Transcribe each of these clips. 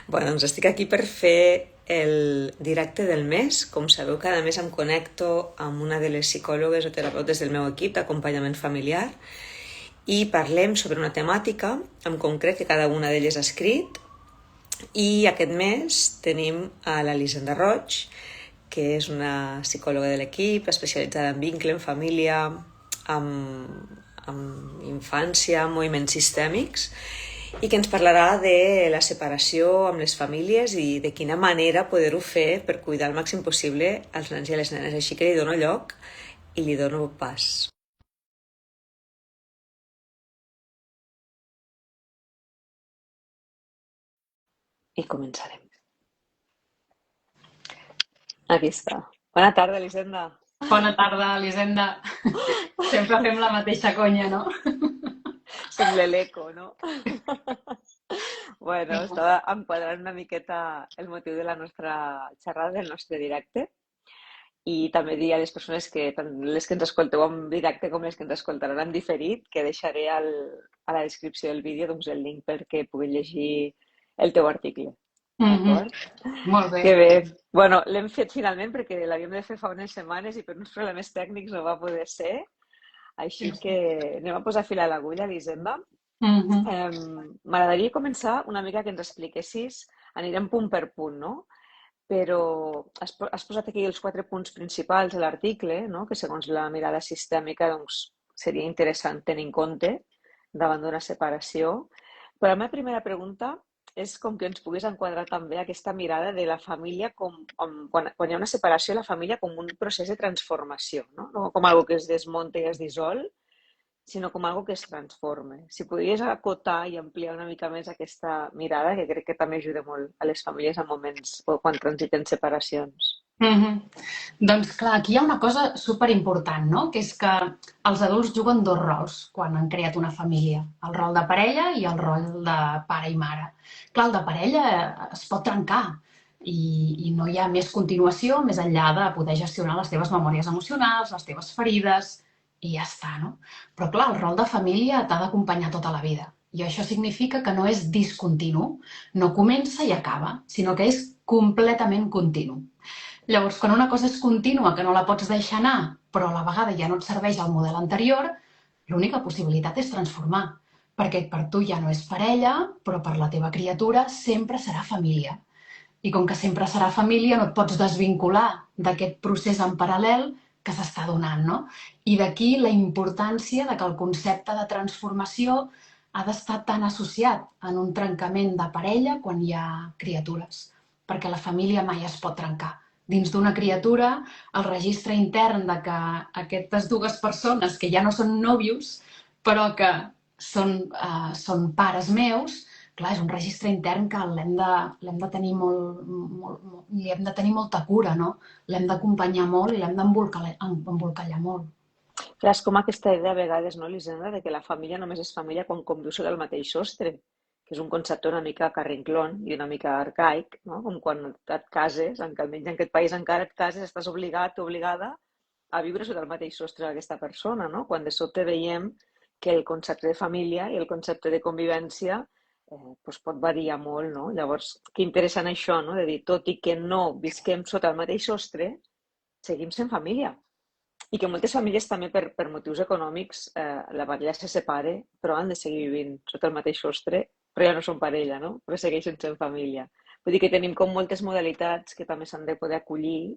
Doncs estic aquí per fer el directe del mes. Com sabeu, cada mes em connecto amb una de les psicòlogues o terapeutes del meu equip d'acompanyament familiar i parlem sobre una temàtica en concret que cada una d'elles ha escrit. I aquest mes tenim a l'Elisenda Roig, que és una psicòloga de l'equip especialitzada en vincle, en família, amb infància, amb moviments sistèmics, i que ens parlarà de la separació amb les famílies i de quina manera poder-ho fer per cuidar al màxim possible els nens i les nenes. Així que li dono lloc i li dono pas. I començarem. Aquí està. Bona tarda, Elisenda. Bona tarda, Elisenda. Sempre fem la mateixa conya, no? Sembla l'eco, no? Bueno, estava enquadrant una miqueta el motiu de la nostra xerrada, del nostre directe, i també dir a les persones que, tant les que ens escolteu en directe com les que ens escoltaran en diferit, que deixaré a la descripció del vídeo doncs, el link perquè puguin llegir el teu article. D'acord? Molt bé. Que bé. Bueno, l'hem fet finalment perquè l'havíem de fer fa unes setmanes i per uns problemes tècnics no va poder ser. Així que anem a posar fil a l'agulla, Elisenda. M'agradaria començar una mica que ens expliquessis, anirem punt per punt, no? Però has posat aquí els 4 punts principals de l'article, no? Que segons la mirada sistèmica doncs, seria interessant tenir en compte davant d'una separació. Però la meva primera pregunta és com que ens puguis enquadrar també aquesta mirada de la família quan hi ha una separació, la família com un procés de transformació, no? No com algo que es desmunta i es dissol, sinó com algo que es transforma. Si podries acotar i ampliar una mica més aquesta mirada, que crec que també ajuda molt a les famílies en moments o quan transiten separacions. Doncs clar, aquí hi ha una cosa superimportant, no? Que és que els adults juguen 2 rols quan han creat una família. El rol de parella i el rol de pare i mare. Clar, el de parella es pot trencar i no hi ha més continuació més enllà de poder gestionar les teves memòries emocionals, les teves ferides i ja està, no? Però clar, el rol de família t'ha d'acompanyar tota la vida. I això significa que no és discontinu, no comença i acaba, sinó que és completament continu. Llavors, quan una cosa és contínua, que no la pots deixar anar, però a la vegada ja no et serveix el model anterior, l'única possibilitat és transformar, perquè per tu ja no és parella, però per la teva criatura sempre serà família. I com que sempre serà família, no et pots desvincular d'aquest procés en paral·lel que s'està donant, no? I d'aquí la importància de que el concepte de transformació ha d'estar tan associat en un trencament de parella quan hi ha criatures, perquè la família mai es pot trencar. Dins d'una criatura, el registre intern de que aquestes 2 persones que ja no són nòvios, però que són pares meus, clar, és un registre intern que l'hem de tenir li hem de tenir molta cura, no? L'hem d'acompanyar molt i l'hem d'embolcallar molt. Clar, és com aquesta idea a vegades, no, Elisenda, de que la família només és família quan conviu sota el mateix sostre, que és un concepte una mica carrinclón i una mica arcaic, no? Com quan et cases, almenys en aquest país encara et cases, estàs obligat o obligada a viure sota el mateix sostre d'aquesta persona, no? Quan de sobte veiem que el concepte de família i el concepte de convivència doncs pot variar molt, no? Llavors, que interessant això, no? De dir, tot i que no visquem sota el mateix sostre, seguim sent família. I que moltes famílies també per motius econòmics la parella se separe, però han de seguir vivint sota el mateix sostre, però ja no són parella, no? Però segueixen sent família. Vull dir que tenim com moltes modalitats que també s'han de poder acollir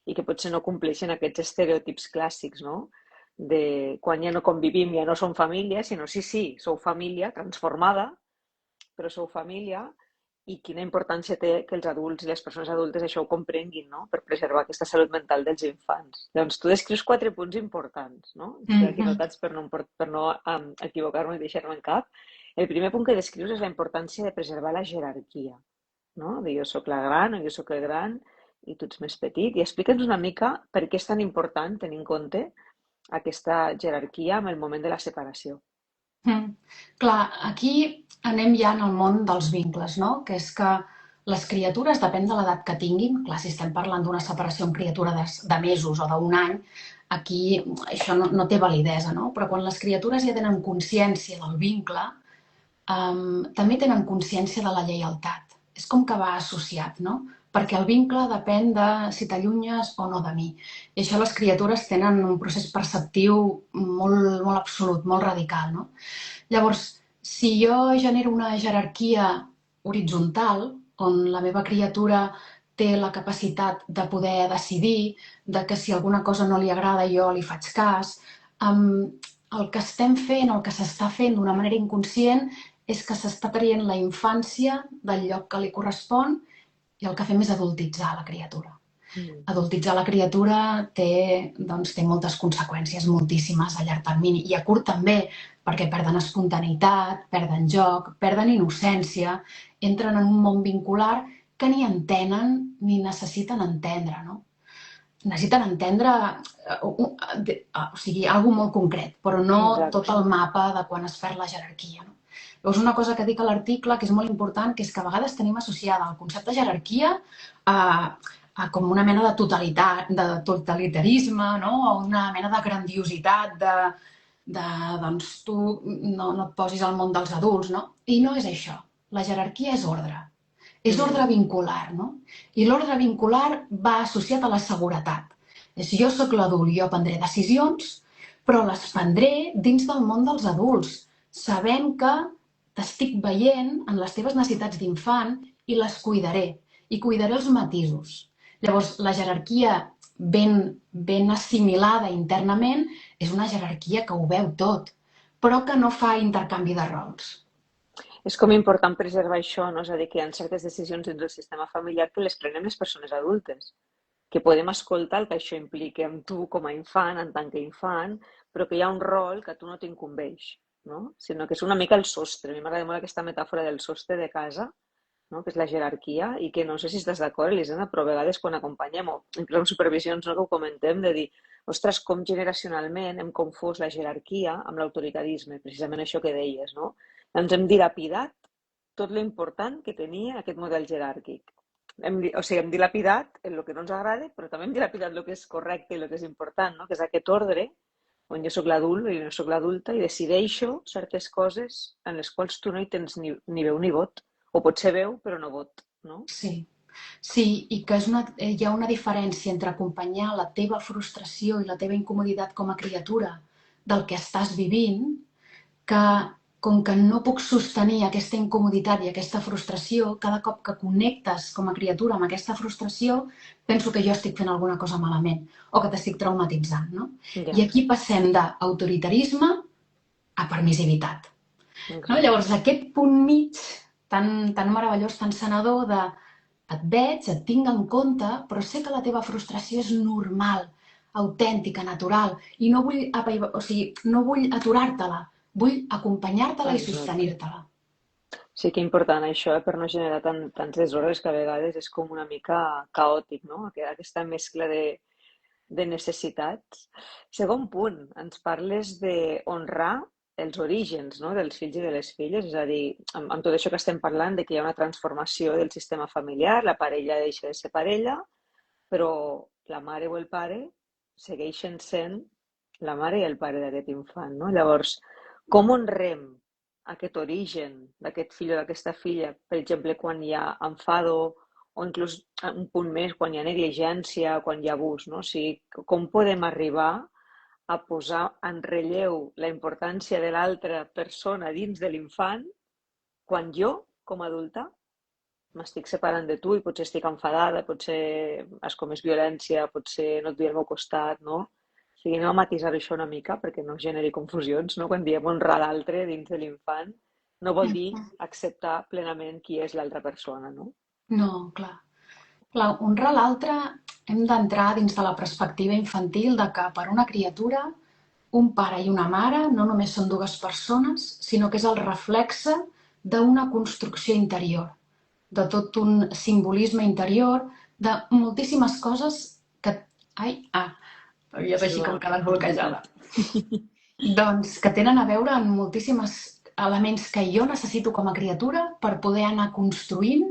i que potser no compleixen aquests estereotips clàssics, no? De quan ja no convivim, ja no som família, sinó sí, sou família transformada, però sou família, i quina importància té que els adults i les persones adultes això ho comprenguin, no? Per preservar aquesta salut mental dels infants. Doncs tu descrius 4 punts importants, no? Estic aquí notats per no equivocar-me i deixar-me en cap. El primer punt que descrius és la importància de preservar la jerarquia, no? De jo sóc la gran o jo sóc el gran i tu ets més petit. I explica'ns una mica per què és tan important tenir en compte aquesta jerarquia en el moment de la separació. Clar, aquí anem ja en el món dels vincles, no? Que és que les criatures, depèn de l'edat que tinguin, clar, si estem parlant d'una separació amb criatura de mesos o d'un any, aquí això no té validesa, no? Però quan les criatures ja tenen consciència del vincle, també tenen consciència de la lleialtat. És com que va associat, no? Perquè el vincle depèn de si t'allunyes o no de mi. I això les criatures tenen un procés perceptiu molt, molt absolut, molt radical, no? Llavors, si jo genero una jerarquia horitzontal, on la meva criatura té la capacitat de poder decidir, de que si alguna cosa no li agrada jo li faig cas, el que estem fent, el que s'està fent d'una manera inconscient és que s'està traient la infància del lloc que li correspon i el que fem és adultitzar la criatura. Adultitzar la criatura té moltes conseqüències, moltíssimes a llarg termini i a curt també, perquè perden espontaneïtat, perden joc, perden innocència, entren en un món vincular que ni entenen ni necessiten entendre, no? Necessiten entendre alguna molt concret, però no tot el mapa de quan es perd la jerarquia, no? Llavors, una cosa que dic a l'article que és molt important, que és que a vegades tenim associada el concepte de jerarquia a com una mena de totalitarisme, no? O una mena de grandiositat doncs tu no et posis al món dels adults, no? I no és això. La jerarquia és ordre. És ordre vincular, no? I l'ordre vincular va associat a la seguretat. Si jo sóc l'adult i jo prendré decisions, però les prendré dins del món dels adults, sabent que t'estic veient en les teves necessitats d'infant i les cuidaré. I cuidaré els matisos. Llavors, la jerarquia ben assimilada internament és una jerarquia que ho veu tot, però que no fa intercanvi de rols. És com important preservar això, no? És a dir, que hi ha certes decisions dins del sistema familiar que les prenem les persones adultes, que podem escoltar el que això implica amb tu com a infant, en tant que infant, però que hi ha un rol que a tu no t'incumbeix, no? Sinó que és una mica el sostre. A mi m'agrada molt aquesta metàfora del sostre de casa, no? Que és la jerarquia, i que no sé si estàs d'acord, Elisenda, però a vegades quan acompanyem, o inclús en supervisions, no, que ho comentem, de dir, ostres, com generacionalment hem confós la jerarquia amb l'autoritarisme, precisament això que deies, no? Ens hem dilapidat tot l'important que tenia aquest model jeràrquic. Hem dilapidat el que no ens agrada, però també hem dilapidat el que és correcte i el que és important, no? Que és aquest ordre on jo sóc l'adult i no sóc l'adulta i decideixo certes coses en les quals tu no hi tens ni veu ni vot, o potser veu però no vot, no? Sí, i que hi ha una diferència entre acompanyar la teva frustració i la teva incomoditat com a criatura del que estàs vivint, que com que no puc sostenir aquesta incomoditat i aquesta frustració, cada cop que connectes com a criatura amb aquesta frustració, penso que jo estic fent alguna cosa malament o que t'estic traumatitzant, no? I aquí passem d'autoritarisme a permissivitat. No? Llavors, aquest punt mig tan meravellós, tan sanador de et veig, et tinc en compte, però sé que la teva frustració és normal, autèntica, natural, i no vull aturar-te-la, vull acompanyar-te-la i sostenir-te-la. Sí que important això, per no generar tants desordres que a vegades és com una mica caòtic, no? Aquesta mescla de necessitats. Segon punt, ens parles d'honrar els orígens, no? Dels fills i de les filles, és a dir, amb tot això que estem parlant, de que hi ha una transformació del sistema familiar, la parella deixa de ser parella, però la mare o el pare segueixen sent la mare i el pare d'aquest infant, no? Llavors, com honrem aquest origen d'aquest fill o d'aquesta filla, per exemple, quan hi ha enfado o inclús un punt més, quan hi ha negligència, quan hi ha abús, no? O sigui, com podem arribar a posar en relleu la importància de l'altra persona dins de l'infant quan jo, com a adulta, m'estic separant de tu i potser estic enfadada, potser has comès violència, potser no et vull al meu costat, no? O sigui, anem a matisar això una mica perquè no generi confusions, no? Quan diem honrar l'altre dins de l'infant, no vol dir acceptar plenament qui és l'altra persona, no? No, clar. Honrar l'altre hem d'entrar dins de la perspectiva infantil de que per una criatura un pare i una mare no només són dues persones, sinó que és el reflexe d'una construcció interior, de tot un simbolisme interior, de moltíssimes coses que... és així com que l'has bloquejada. Doncs que tenen a veure amb moltíssims elements que jo necessito com a criatura per poder anar construint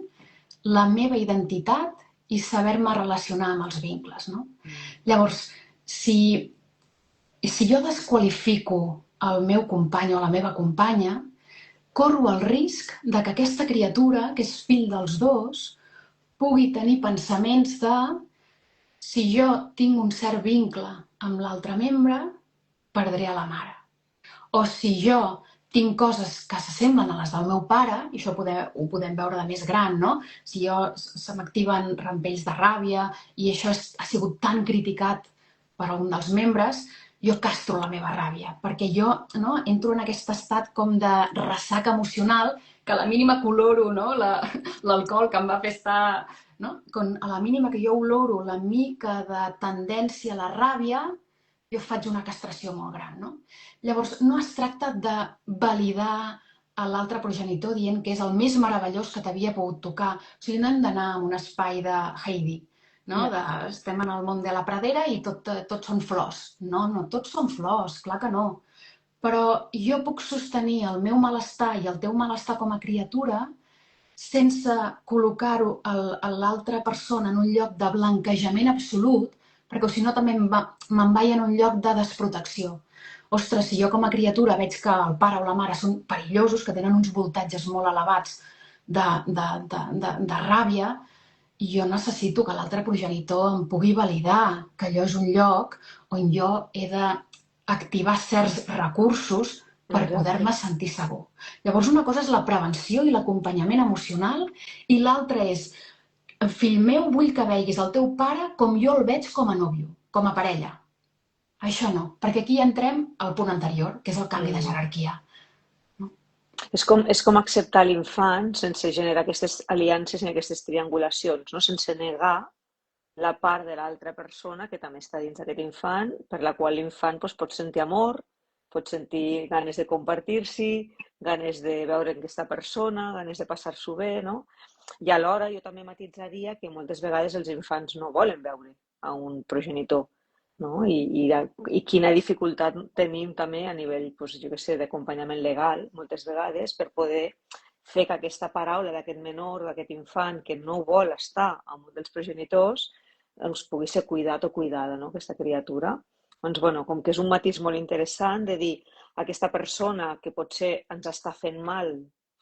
la meva identitat i saber-me relacionar amb els vincles, no? Llavors, si jo desqualifico el meu company o la meva companya, corro el risc de que aquesta criatura, que és fill dels dos, pugui tenir pensaments de si jo tinc un cert vincle amb l'altre membre, perdré a la mare. O si jo tinc coses que s'assemblen a les del meu pare, i això ho podem veure de més gran, no? Si se m'activen rampells de ràbia i això ha sigut tan criticat per un dels membres, jo castro la meva ràbia, perquè jo entro en aquest estat com de ressaca emocional que a la mínima coloro l'alcohol que em va fer estar... No? A la mínima que jo oloro la mica de tendència a la ràbia, jo faig una castració molt gran. No? Llavors, no es tracta de validar a l'altre progenitor dient que és el més meravellós que t'havia pogut tocar. O sigui, no hem d'anar a un espai de Heidi, no? Estem en el món de la pradera i tot són flors. No, no tots són flors, clar que no. Però jo puc sostenir el meu malestar i el teu malestar com a criatura sense col·locar-ho a l'altra persona en un lloc de blanquejament absolut, perquè si no també me'n vaig en un lloc de desprotecció. Ostres, si jo com a criatura veig que el pare o la mare són perillosos, que tenen uns voltatges molt elevats de ràbia, jo necessito que l'altre progenitor em pugui validar que allò és un lloc on jo he d'activar certs recursos per poder-me sentir segur. Llavors, una cosa és la prevenció i l'acompanyament emocional i l'altra és, fill meu, vull que veguis el teu pare com jo el veig com a nòvio, com a parella. Això no, perquè aquí entrem al punt anterior, que és el canvi de jerarquia. És com acceptar l'infant sense generar aquestes aliances ni aquestes triangulacions, no? Sense negar la part de l'altra persona que també està dins d'aquest infant, per la qual l'infant pot sentir amor, pot sentir ganes de compartir-s'hi, ganes de veure aquesta persona, ganes de passar-s'ho bé, no? I alhora jo també matitzaria que moltes vegades els infants no volen veure a un progenitor, no? I quina dificultat tenim també a nivell, doncs, jo què sé, d'acompanyament legal, moltes vegades, per poder fer que aquesta paraula d'aquest menor, d'aquest infant que no vol estar amb un dels progenitors, doncs pugui ser cuidat o cuidada, no? Aquesta criatura. Doncs, bueno, com que és un matís molt interessant de dir aquesta persona que potser ens està fent mal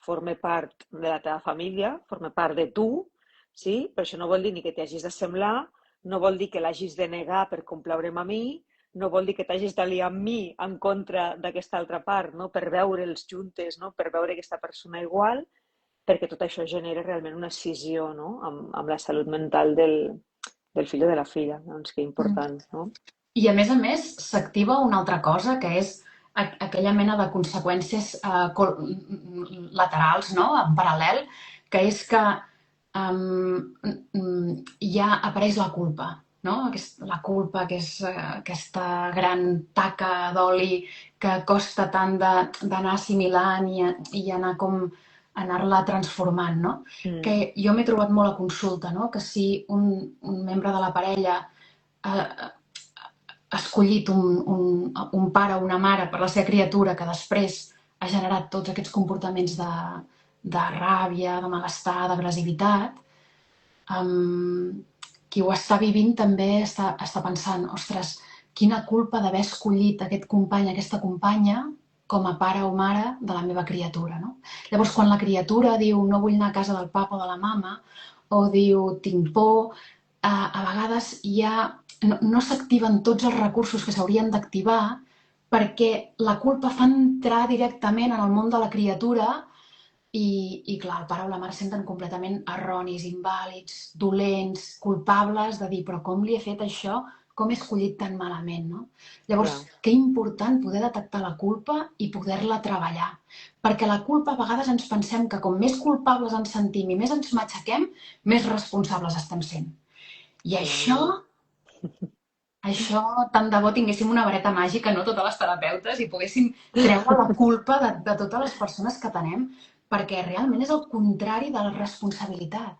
forma part de la teva família, forma part de tu, sí? Però això no vol dir ni que t'hi hagis de semblar, no vol dir que l'hagis de negar per complaure'm a mi, no vol dir que t'hagis d'aliar amb mi en contra d'aquesta altra part, no? Per veure'ls juntes, no? Per veure aquesta persona igual, perquè tot això genera realment una escissió, no? Amb la salut mental del fill o de la filla, doncs que important, no? I a més, s'activa una altra cosa, que és aquella mena de conseqüències laterals, no? En paral·lel, que és que ja apareix la culpa, no? La culpa, que és aquesta gran taca d'oli que costa tant d'anar assimilant i anar com anar-la transformant, no? Que jo m'he trobat molt a consulta, no? Que si un membre de la parella ha escollit un pare o una mare per la seva criatura que després ha generat tots aquests comportaments de ràbia, de malestar, d'agressivitat, qui ho està vivint també està pensant, ostres, quina culpa d'haver escollit aquest company, aquesta companya, com a pare o mare de la meva criatura. No? Llavors, quan la criatura diu no vull anar a casa del papa o de la mama, o diu tinc por, a vegades no s'activen tots els recursos que s'haurien d'activar perquè la culpa fa entrar directament en el món de la criatura i clar, el pare o la mare senten completament erronis, invàlids, dolents, culpables de dir però com li he fet això, com he escollit tan malament, no? Llavors, que important poder detectar la culpa i poder-la treballar. Perquè la culpa a vegades ens pensem que com més culpables ens sentim i més ens matxaquem, més responsables estem sent. I això, tant de bo tinguéssim una vareta màgica, no totes les terapeutes, i poguéssim treure la culpa de totes les persones que tenem, perquè realment és el contrari de la responsabilitat.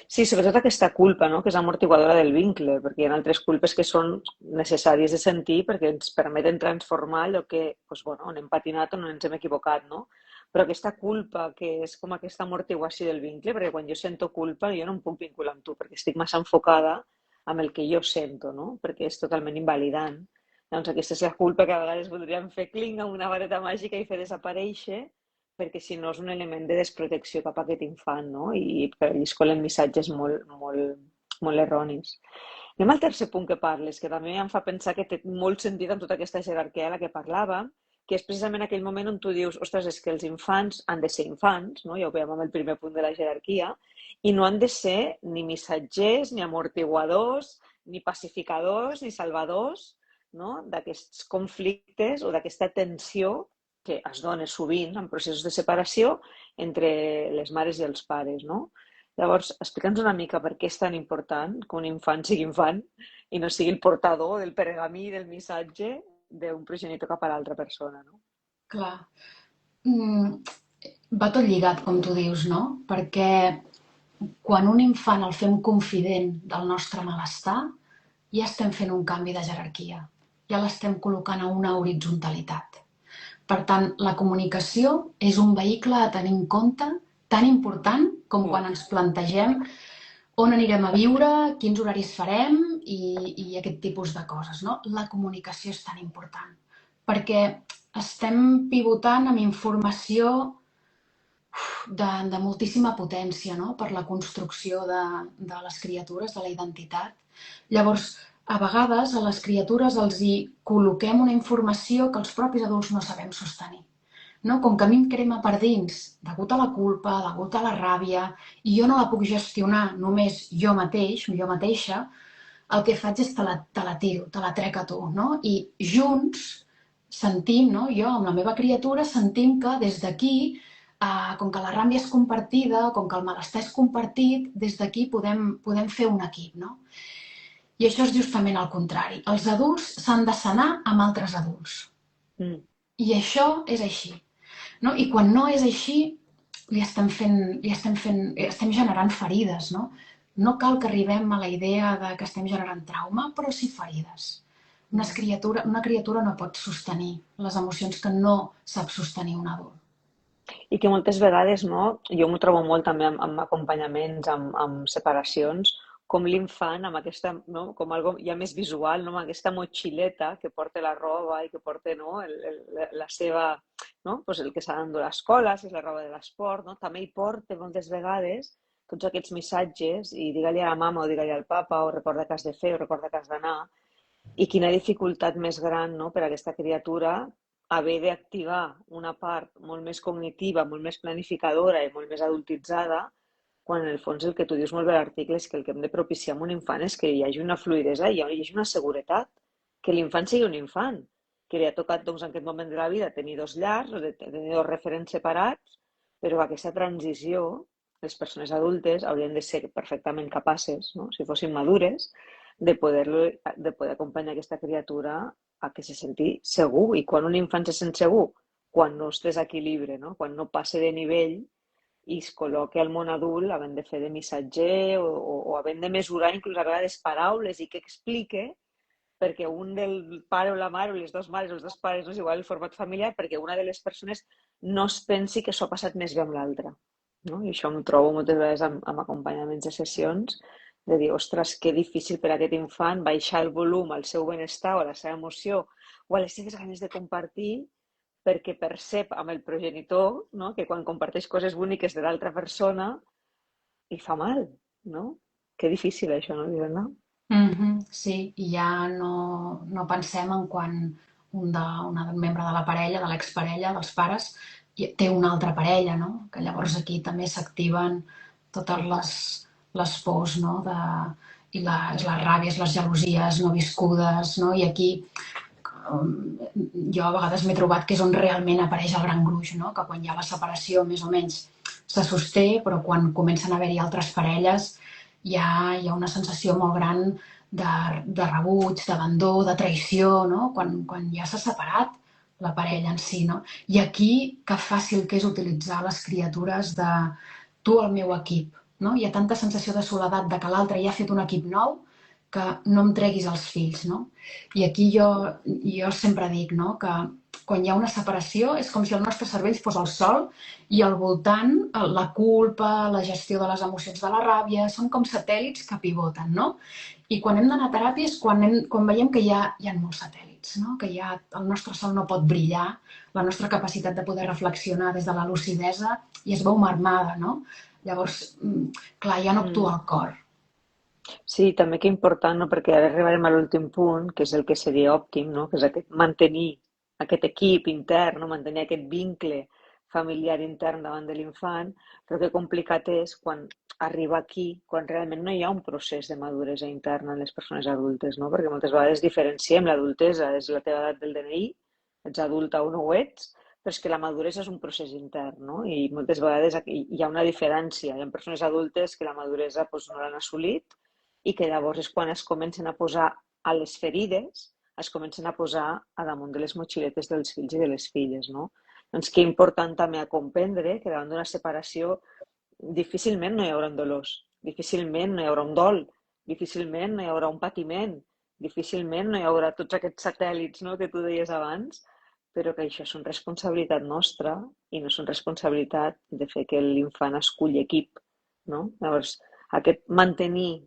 Sí, sobretot aquesta culpa, no? Que és amortiguadora del vincle, perquè hi ha altres culpes que són necessàries de sentir perquè ens permeten transformar allò que, doncs, bueno, on hem patinat o no ens hem equivocat, no? Però aquesta culpa, que és com aquesta amortiguació del vincle, perquè quan jo sento culpa jo no em puc vincular amb tu, perquè estic massa enfocada amb el que jo sento, no? Perquè és totalment invalidant. Doncs aquesta és la culpa que a vegades voldríem fer cling amb una vareta màgica i fer desaparèixer, perquè si no és un element de desprotecció cap a aquest infant, no? I per allà es colen missatges molt, molt, molt erronis. Anem al tercer punt que parles, que també em fa pensar que té molt sentit amb tota aquesta jerarquia de la que parlàvem, que és precisament aquell moment on tu dius, ostres, és que els infants han de ser infants, no? Ja ho veiem amb el primer punt de la jerarquia, i no han de ser ni missatgers, ni amortiguadors, ni pacificadors, ni salvadors, no? D'aquests conflictes o d'aquesta tensió que es dona sovint en processos de separació entre les mares i els pares, no? Llavors, explica'ns una mica per què és tan important que un infant sigui infant i no sigui el portador del pergamí, del missatge d'un progenitor cap a l'altra persona, no? Clar. Mm, Va tot lligat, com tu dius, no? Perquè quan un infant el fem confident del nostre malestar, ja estem fent un canvi de jerarquia. Ja l'estem col·locant a una horitzontalitat. Per tant, la comunicació és un vehicle a tenir en compte tan important com quan ens plantegem on anirem a viure, quins horaris farem i aquest tipus de coses, no? La comunicació és tan important perquè estem pivotant amb informació de moltíssima potència, no? Per la construcció de les criatures, de la identitat. Llavors, a vegades a les criatures els hi col·loquem una informació que els propis adults no sabem sostenir. No? Com que a mi em crema per dins, degut a la culpa, degut a la ràbia, i jo no la puc gestionar només jo mateix, jo mateixa, el que faig és te la tiro, te la trec a tu, no? I junts sentim, no? Jo amb la meva criatura sentim que des d'aquí, com que la ràbia és compartida, com que el malestar és compartit, des d'aquí podem fer un equip, no? I això és justament el contrari. Els adults s'han de sanar amb altres adults. I això és així. No? I quan no és així, estem generant ferides, no? No cal que arribem a la idea de que estem generant trauma, però sí ferides. Una criatura no pot sostenir les emocions que no sap sostenir un adult. I que moltes vegades, no, jo m'ho trobo molt també amb acompanyaments, amb separacions, com l'infant amb aquesta, no, com algo ja més visual, no, amb aquesta motxileta que porta la roba i que porta, no, la seva, no, pues el que s'ha d'endur a l'escola, si és la roba de l'esport, no, també hi porta moltes vegades tots aquests missatges i digue-li a la mama o digue-li al papa o recorda que has de fer o recorda que has d'anar. I quina dificultat més gran, no, per a aquesta criatura haver d'activar una part molt més cognitiva, molt més planificadora i molt més adultitzada, quan en el fons el que tu dius molt bé a l'article és que el que hem de propiciar amb un infant és que hi hagi una fluïdesa i hi hagi una seguretat, que l'infant sigui un infant, que li ha tocat doncs, en aquest moment de la vida tenir dos llars o tenir dos referents separats, però aquesta transició les persones adultes haurien de ser perfectament capaces, no? Si fossin madures, de poder acompanyar aquesta criatura a que se senti segur. I quan un infant se sent segur? Quan no es desequilibra, no? Quan no passa de nivell i es col·loca al món adult havent de fer de missatger o havent de mesurar inclús a vegades paraules i que explique perquè un del pare o la mare o les dues mares o els dos pares no és igual el format familiar perquè una de les persones no es pensi que s'ho ha passat més bé amb l'altra. No? I això em trobo moltes vegades amb acompanyaments de sessions de dir, ostres, que difícil per a aquest infant baixar el volum al seu benestar o a la seva emoció o a les seves ganes de compartir perquè percep amb el progenitor, no? Que quan comparteix coses boniques de l'altra persona li fa mal, no? Que difícil això, no, Diana? Sí, i ja no pensem en quan un membre de la parella, de l'exparella, dels pares, té una altra parella, no? Que llavors aquí també s'activen totes les pors, no? I les ràbies, les gelosies no viscudes, no? I aquí jo a vegades m'he trobat que és on realment apareix el gran gruix, no? Que quan hi ha la separació més o menys se sosté, però quan comencen a haver-hi altres parelles hi ha una sensació molt gran de rebuig, d'abandó, de traïció, no? Quan ja s'ha separat la parella en si, no? I aquí que fàcil que és utilitzar les criatures de tu el meu equip, no? Hi ha tanta sensació de soledat de que l'altre ja ha fet un equip nou que no em treguis els fills, no? I aquí jo sempre dic, no? Que quan hi ha una separació és com si el nostre cervell fos el sol i al voltant la culpa, la gestió de les emocions de la ràbia, són com satèl·lits que pivoten, no? I quan hem d'anar a teràpia és quan veiem que hi ha molts satèl·lits. fets, no? Que ja el nostre sol no pot brillar, la nostra capacitat de poder reflexionar des de la lucidesa i es veu marmada, no? Llavors, clar, ja no actua Mm. el cor. Sí, també que important, no? Perquè ara arribarem a l'últim punt, que és el que seria òptim, no? Que és mantenir aquest equip intern, no? Mantenir aquest vincle familiar intern davant de l'infant, però que complicat és quan arriba aquí, quan realment no hi ha un procés de maduresa interna en les persones adultes, no? Perquè moltes vegades diferenciem l'adultesa, és la teva edat del DNI, ets adulta o no ho ets, però és que la maduresa és un procés intern, no? I moltes vegades hi ha una diferència. Hi ha persones adultes que la maduresa doncs, no l'han assolit i que llavors és quan es comencen a posar a les ferides, es comencen a posar a damunt de les motxiletes dels fills i de les filles, no? Doncs que important també a comprendre que davant d'una separació difícilment no hi haurà dolors, difícilment no hi haurà un dol, difícilment no hi haurà un patiment, difícilment no hi haurà tots aquests satèl·lits, no, que tu deies abans, però que això és una responsabilitat nostra i no és una responsabilitat de fer que l'infant esculli equip, no? Llavors, mantenir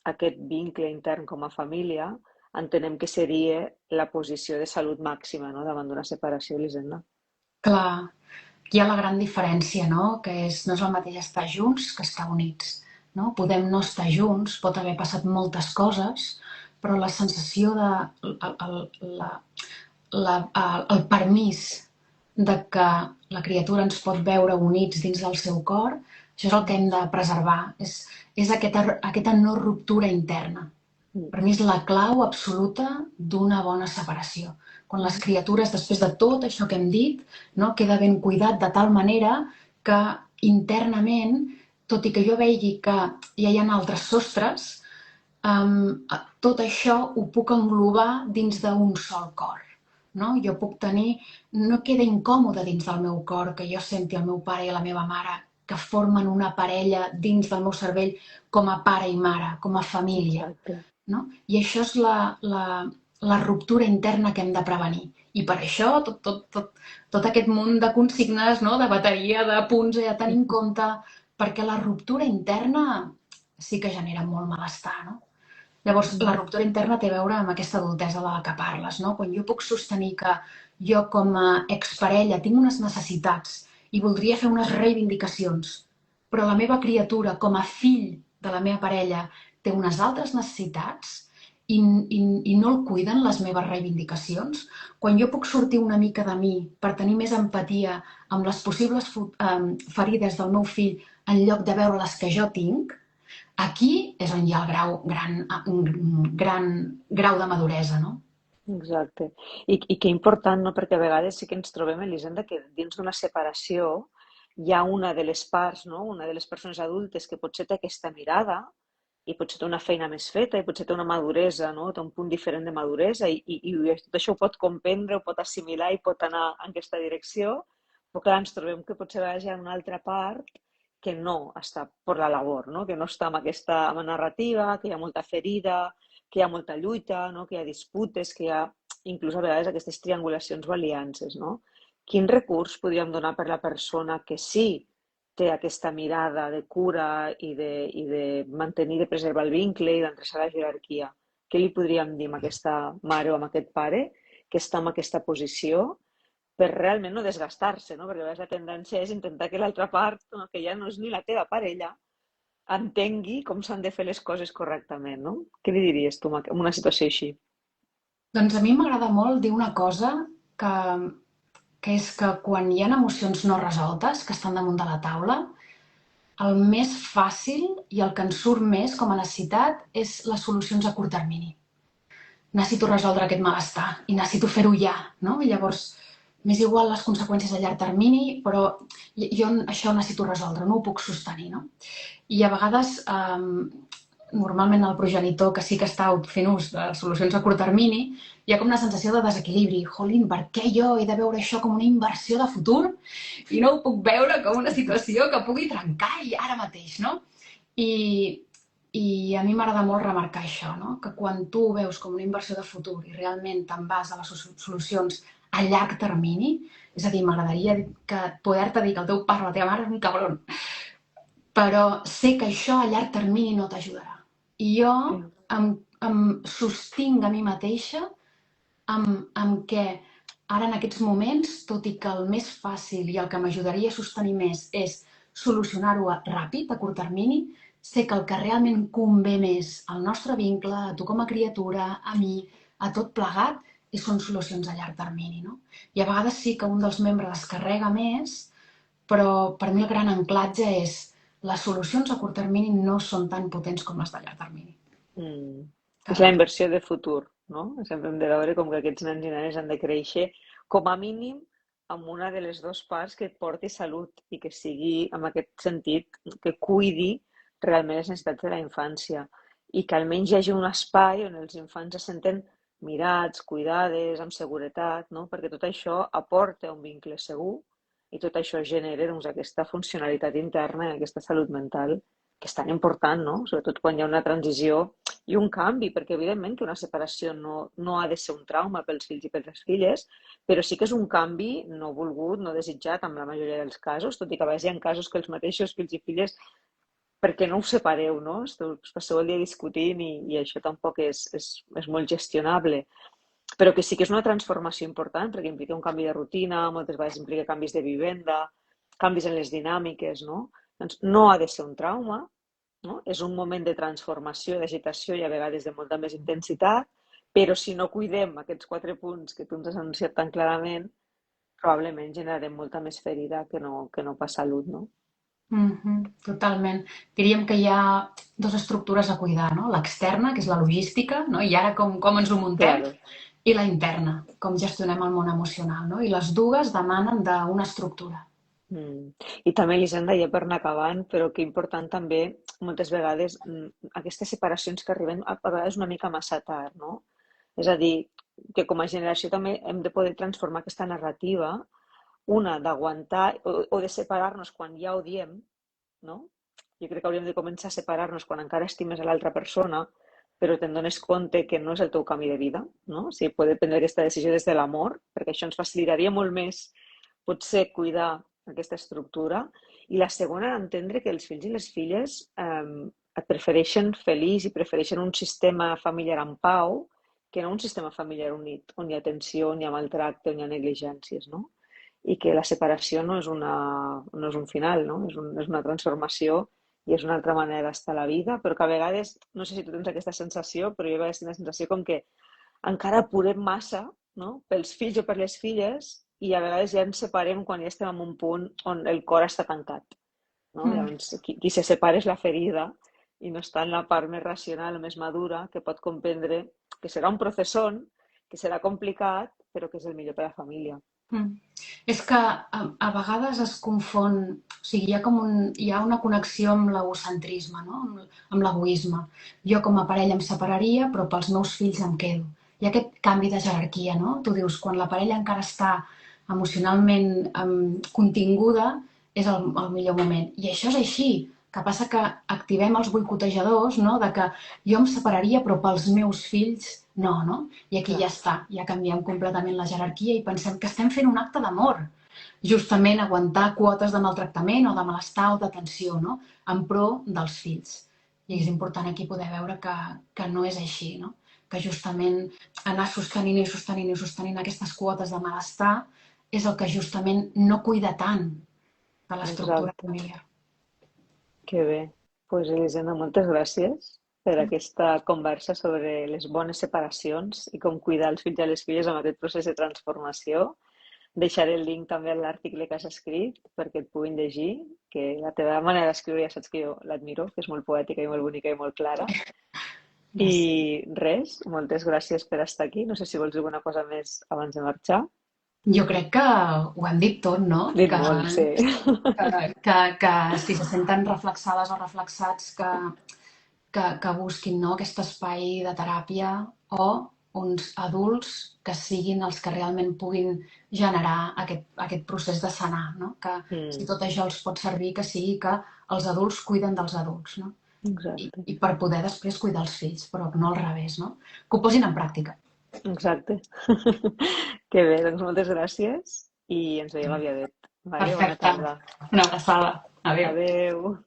aquest vincle intern com a família, entenem que seria la posició de salut màxima, no? Davant d'una separació, Elisenda. Clar, hi ha la gran diferència, no? Que no és el mateix estar junts que estar units, no? Podem no estar junts, pot haver passat moltes coses, però la sensació de la, el permís de que la criatura ens pot veure units dins del seu cor, això és el que hem de preservar, és aquesta no ruptura interna. Per mi és la clau absoluta d'una bona separació. Quan les criatures, després de tot això que hem dit, no, queda ben cuidat de tal manera que internament, tot i que jo vegi que ja hi ha altres sostres, tot això ho puc englobar dins d'un sol cor. No? Jo puc tenir... No queda incòmode dins del meu cor que jo senti el meu pare i la meva mare que formen una parella dins del meu cervell com a pare i mare, com a família. Exacte. No? I això és la ruptura interna que hem de prevenir. I per això tot aquest munt de consignes, no? De bateria, de punts, a tenir en compte, perquè la ruptura interna sí que genera molt malestar, no? Llavors, la ruptura interna té a veure amb aquesta adultesa de la que parles, no? Quan jo puc sostenir que jo com a exparella tinc unes necessitats i voldria fer unes reivindicacions, però la meva criatura com a fill de la meva parella té unes altres necessitats i no el cuiden les meves reivindicacions, quan jo puc sortir una mica de mi per tenir més empatia amb les possibles ferides del meu fill en lloc de veure les que jo tinc, aquí és on hi ha un gran grau de maduresa, no? Exacte. I que important, no? Perquè a vegades sí que ens trobem, Elisenda, que dins d'una separació hi ha una de les parts, no? Una de les persones adultes que potser té aquesta mirada i potser té una feina més feta i potser té una maduresa, no? Té un punt diferent de maduresa i tot això ho pot comprendre, ho pot assimilar i pot anar en aquesta direcció, però clar, ens trobem que potser a vegades hi ha una altra part que no està per la labor, no? Que no està amb narrativa, que hi ha molta ferida, que hi ha molta lluita, no? Que hi ha disputes, que hi ha inclús a vegades aquestes triangulacions o aliances, no? Quin recurs podríem donar per la persona que sí té aquesta mirada de cura i de mantenir, de preservar el vincle i d'endreçar la jerarquia? Què li podríem dir a aquesta mare o a aquest pare que està en aquesta posició per realment no desgastar-se, no? Perquè a vegades la tendència és intentar que l'altra part, no? Que ja no és ni la teva parella, entengui com s'han de fer les coses correctament, no? Què li diries tu en una situació així? Doncs a mi m'agrada molt dir una cosa que, que és que quan hi ha emocions no resoltes que estan damunt de la taula, el més fàcil i el que ens surt més com a necessitat és les solucions a curt termini. Necessito resoldre aquest malestar i necessito fer-ho ja, no? I llavors, m'és igual les conseqüències a llarg termini, però jo això necessito resoldre, no ho puc sostenir, no? I a vegades, normalment el progenitor que sí que està fent ús de solucions a curt termini, hi ha com una sensació de desequilibri. Jolín, per què jo he de veure això com una inversió de futur i no ho puc veure com una situació que pugui trencar i ara mateix, no? I a mi m'agrada molt remarcar això, no? Que quan tu ho veus com una inversió de futur i realment te'n vas a les solucions a llarg termini, és a dir, m'agradaria poder-te dir que el teu pare o la teva mare és un cabron, però sé que això a llarg termini no t'ajudarà. I jo em sostinc a mi mateixa amb què ara en aquests moments, tot i que el més fàcil i el que m'ajudaria a sostenir més és solucionar-ho ràpid, a curt termini, sé que el que realment convé més al nostre vincle, a tu com a criatura, a mi, a tot plegat, i són solucions a llarg termini, no? I a vegades sí que un dels membres es carrega més, però per mi el gran anclatge és les solucions a curt termini no són tan potents com les de llarg termini. Mm. És la Que inversió de futur, no? Sempre hem de veure com que aquests nens i nenes han de créixer com a mínim amb una de les dues parts que et porti salut i que sigui, en aquest sentit, que cuidi realment les necessitats de la infància i que almenys hi hagi un espai on els infants se senten mirats, cuidades, amb seguretat, no? Perquè tot això aporta un vincle segur i tot això genera doncs, aquesta funcionalitat interna i aquesta salut mental que és tan important, no? Sobretot quan hi ha una transició i un canvi, perquè evidentment que una separació no ha de ser un trauma pels fills i per les filles, però sí que és un canvi no volgut, no desitjat en la majoria dels casos, tot i que a vegades hi ha casos que els mateixos fills i filles, perquè no us separeu, no? Us passeu el dia discutint i això tampoc és molt gestionable. Però que sí que és una transformació important, perquè implica un canvi de rutina, moltes vegades implica canvis de vivenda, canvis en les dinàmiques, no? Doncs no ha de ser un trauma, no? És un moment de transformació, d'agitació i a vegades de molta més intensitat, però si no cuidem aquests 4 punts que tu ens has anunciat tan clarament, probablement generarem molta més ferida que no pas salut, no? Totalment. Diríem que hi ha dues estructures a cuidar, no? L'externa, que és la logística, no? I ara com ens ho muntem, Claro. i la interna, com gestionem el món emocional, no? I les dues demanen d'una estructura. Mm. I també, Elisenda, ja per anar acabant, però que important també, moltes vegades, aquestes separacions que arriben a vegades una mica massa tard, no? És a dir, que com a generació també hem de poder transformar aquesta narrativa, una d'aguantar o de separar-nos quan ja odiem, no? Jo crec que hauríem de començar a separar-nos quan encara estimes a l'altra persona, però te'n dones compte que no és el teu camí de vida, no? O sigui, poder prendre aquesta decisió des de l'amor, perquè això ens facilitaria molt més potser cuidar aquesta estructura. I la segona, entendre que els fills i les filles et prefereixen feliç i prefereixen un sistema familiar en pau que no un sistema familiar unit, on hi ha tensió, on hi ha maltracte, on hi ha negligències, no? I que la separació no és un final, no? És una transformació i és una altra manera d'estar a la vida, però que a vegades, no sé si tu tens aquesta sensació, però jo a vegades tinc la sensació com que encara apurem massa, no? Pels fills o per les filles i a vegades ja ens separem quan ja estem en un punt on el cor està tancat, no? Mm. Llavors, qui se separa és la ferida i no està en la part més racional, més madura, que pot comprendre que serà un processón, que serà complicat, però que és el millor per a la família. Mm. És que a vegades es confon, o sigui, hi ha una connexió amb l'egocentrisme, no? Amb l'egoisme. Jo com a parella em separaria, però pels meus fills em quedo. Hi ha aquest canvi de jerarquia, no? Tu dius, quan la parella encara està emocionalment continguda, és el millor moment. I això és així. Que passa que activem els boicotejadors, no? De que jo em separaria, però pels meus fills no, no? I aquí Clar. ja està, ja canviem completament la jerarquia i pensem que estem fent un acte d'amor, justament aguantar quotes de maltractament o de malestar o de tensió, no? En pro dels fills. I és important aquí poder veure que no és així, no? Que justament anar sostenint i sostenint i sostenint aquestes quotes de malestar és el que justament no cuida tant de l'estructura Exacte. familiar. Que bé. Pues, Elisenda, moltes gràcies per aquesta conversa sobre les bones separacions i com cuidar els fills i les filles en aquest procés de transformació. Deixaré el link també a l'article que has escrit perquè et puguin llegir, que la teva manera d'escriure ja saps que jo l'admiro, que és molt poètica i molt bonica i molt clara. I Gràcies. res, moltes gràcies per estar aquí. No sé si vols dir alguna cosa més abans de marxar. Jo crec que ho hem dit tot, no? Dit molt, sí. Que si se senten reflexades o reflexats, que busquin, no? Aquest espai de teràpia o uns adults que siguin els que realment puguin generar aquest procés de sanar, no? Que si Mm, tot això els pot servir, que sigui que els adults cuiden dels adults, no? exacte, I per poder després cuidar els fills, però no al revés, no? Que ho posin en pràctica. exacte. Que bé, doncs moltes gràcies i ens veiem aviat. Vale, bona Perfecte. tarda. Una abraçada. Adéu. Adeu.